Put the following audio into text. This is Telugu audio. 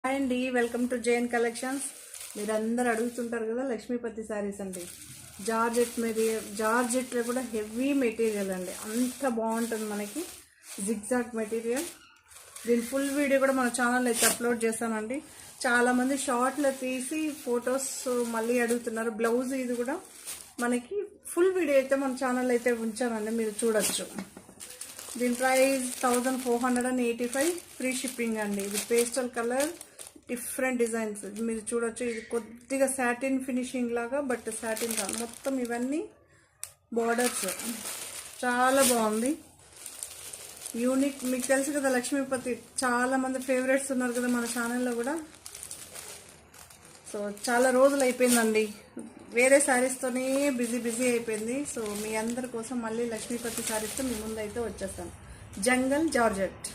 హాయ్ అండి, వెల్కమ్ టు జైన్ కలెక్షన్స్. మీరందరూ అడుగుతుంటారు కదా లక్ష్మీపతి శారీస్ అండి. జార్జెట్ మెటీరియల్, జార్జెట్లో కూడా హెవీ మెటీరియల్ అండి. అంత బాగుంటుంది మనకి జిగ్జాగ్ మెటీరియల్. దీని ఫుల్ వీడియో కూడా మన ఛానల్లో అయితే అప్లోడ్ చేస్తానండి. చాలామంది షార్ట్లో తీసి ఫొటోస్ మళ్ళీ అడుగుతున్నారు. బ్లౌజ్ ఇది కూడా మనకి ఫుల్ వీడియో అయితే మన ఛానల్లో అయితే ఉంచానండి, మీరు చూడొచ్చు. దీని ప్రైస్ 1485, ఫ్రీ షిప్పింగ్ అండి. ఇది పేస్టల్ కలర్, డిఫరెంట్ డిజైన్స్ మీరు చూడొచ్చు. ఇది కొద్దిగా సాటిన్ ఫినిషింగ్ లాగా, బట్ సాటిన్ కాదు, మొత్తం ఇవన్నీ బార్డర్స్. చాలా బాగుంది, యూనిక్. మీకు తెలుసు కదా లక్ష్మీపతి చాలా మంది ఫేవరెట్స్ ఉన్నారు కదా మన ఛానల్లో కూడా. సో చాలా రోజులు అయిపోయిందండి, వేరే శారీస్తోనే బిజీ అయిపోయింది. సో మీ అందరి కోసం మళ్ళీ లక్ష్మీపతి శారీస్తో మీ ముందు అయితే వచ్చేస్తాను. జంగల్ జార్జెట్.